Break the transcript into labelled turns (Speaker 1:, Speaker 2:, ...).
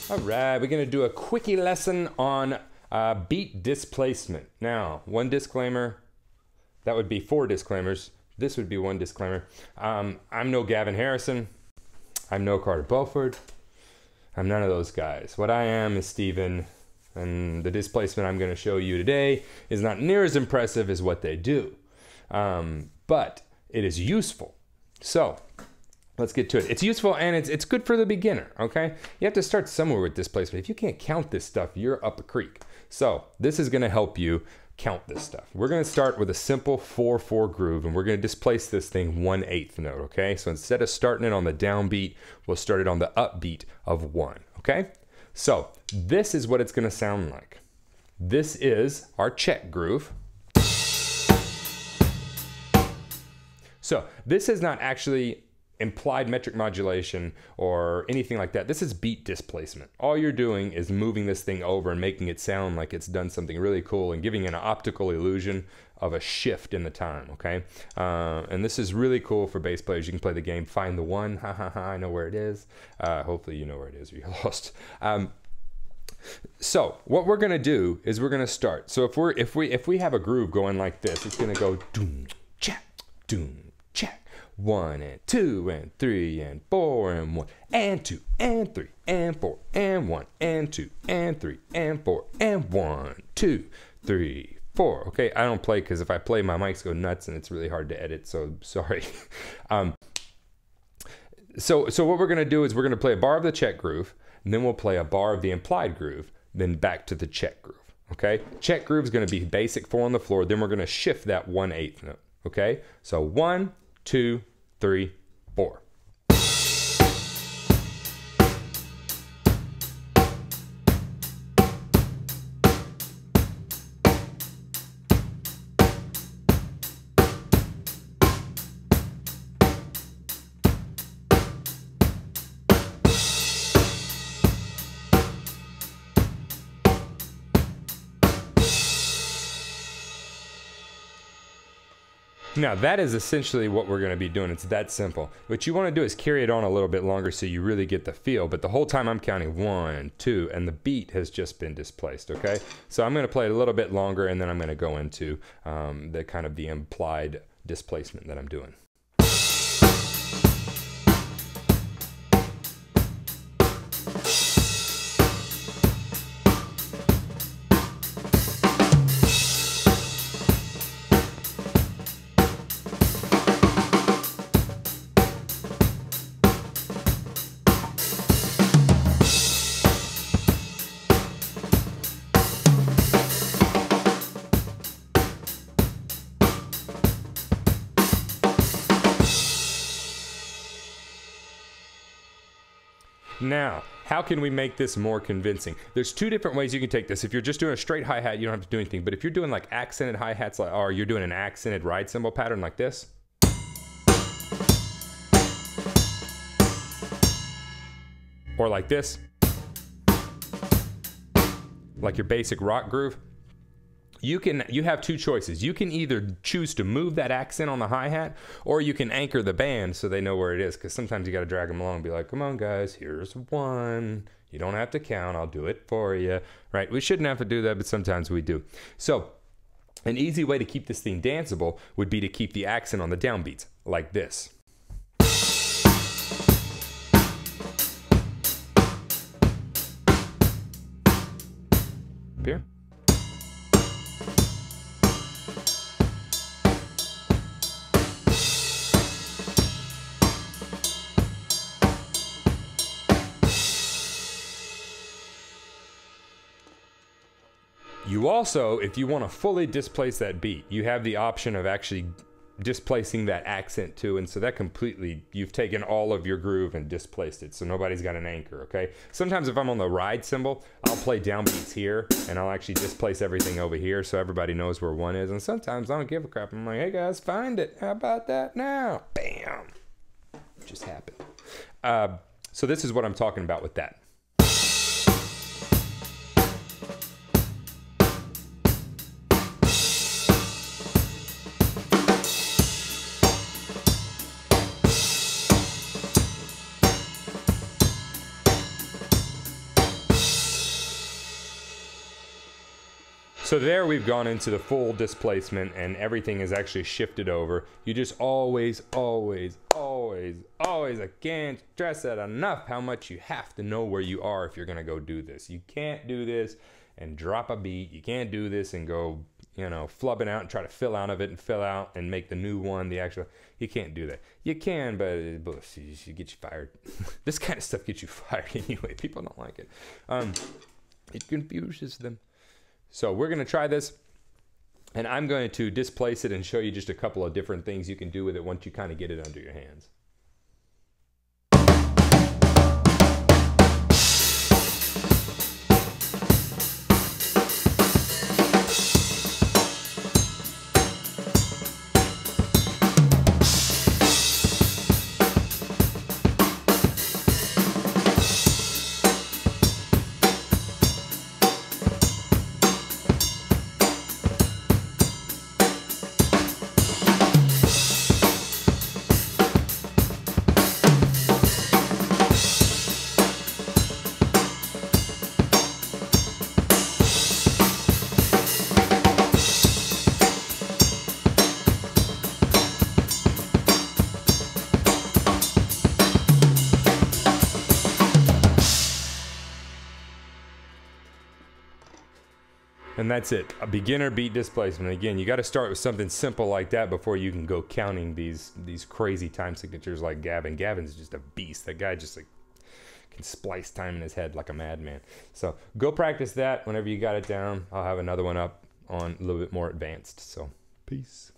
Speaker 1: All right, we're gonna do a quickie lesson on beat displacement. Now, one disclaimer, that would be 4 disclaimers. This would be 1 disclaimer. I'm no Gavin Harrison. I'm no Carter Beauford. I'm none of those guys. What I am is Steven, and the displacement I'm gonna show you today is not near as impressive as what they do. But it is useful. So, let's get to it. It's useful and it's good for the beginner, okay? You have to start somewhere with displacement. If you can't count this stuff, you're up a creek. So this is gonna help you count this stuff. We're gonna start with a simple 4/4 groove, and we're gonna displace this thing 1/8 note, okay? So instead of starting it on the downbeat, we'll start it on the upbeat of 1, okay? So this is what it's gonna sound like. This is our check groove. So this is not actually implied metric modulation or anything like that. This is beat displacement. All you're doing is moving this thing over and making it sound like it's done something really cool and giving it an optical illusion of a shift in the time, okay? And this is really cool for bass players. You can play the game Find the One. Ha ha ha, I know where it is. Hopefully you know where it is or you're lost. So what we're gonna do is we're gonna start. So if we have a groove going like this, it's gonna go doom, check, doom, check. 1 and 2 and 3 and 4 and 1 and 2 and 3 and 4 and 1 and 2 and 3 and 4 and 1, 2, 3, 4. Okay, I don't play because if I play, my mics go nuts and it's really hard to edit. So sorry. So what we're gonna do is we're gonna play a bar of the check groove, and then we'll play a bar of the implied groove, then back to the check groove. Okay, check groove is gonna be basic 4 on the floor. Then we're gonna shift that 1/8 note. Okay, so 1, 2, 3, 4. Now that is essentially what we're gonna be doing. It's that simple. What you wanna do is carry it on a little bit longer so you really get the feel, but the whole time I'm counting 1, 2, and the beat has just been displaced, okay? So I'm gonna play it a little bit longer, and then I'm gonna go into the kind of the implied displacement that I'm doing. Now, how can we make this more convincing? There's 2 different ways you can take this. If you're just doing a straight hi-hat, you don't have to do anything. But if you're doing like accented hi-hats, or you're doing an accented ride cymbal pattern like this, or like this, like your basic rock groove, you have 2 choices. You can either choose to move that accent on the hi-hat, or you can anchor the band so they know where it is, because sometimes you got to drag them along and be like, come on guys, here's 1. You don't have to count, I'll do it for you, right? We shouldn't have to do that, but sometimes we do. So an easy way to keep this thing danceable would be to keep the accent on the downbeats, like this. Here. You also, if you want to fully displace that beat, you have the option of actually displacing that accent too, and so that completely, you've taken all of your groove and displaced it, so nobody's got an anchor, okay? Sometimes if I'm on the ride cymbal, I'll play downbeats here, and I'll actually displace everything over here so everybody knows where 1 is, and sometimes I don't give a crap. I'm like, hey guys, find it. How about that now? Bam! It just happened. So this is what I'm talking about with that. So there we've gone into the full displacement and everything is actually shifted over. You just always, I can't stress that enough, how much you have to know where you are if you're gonna go do this. You can't do this and drop a beat. You can't do this and go, you know, flubbing out and try to fill out of it and fill out and make the new one the actual. You can't do that. You can, but it get you fired. This kind of stuff gets you fired anyway. People don't like it. It confuses them. So we're going to try this, and I'm going to displace it and show you just a couple of different things you can do with it once you kind of get it under your hands. And that's it, a beginner beat displacement. Again, you got to start with something simple like that before you can go counting these crazy time signatures like Gavin. Gavin's just a beast. That guy just like can splice time in his head like a madman. So go practice that whenever you got it down. I'll have another one up on a little bit more advanced. So peace.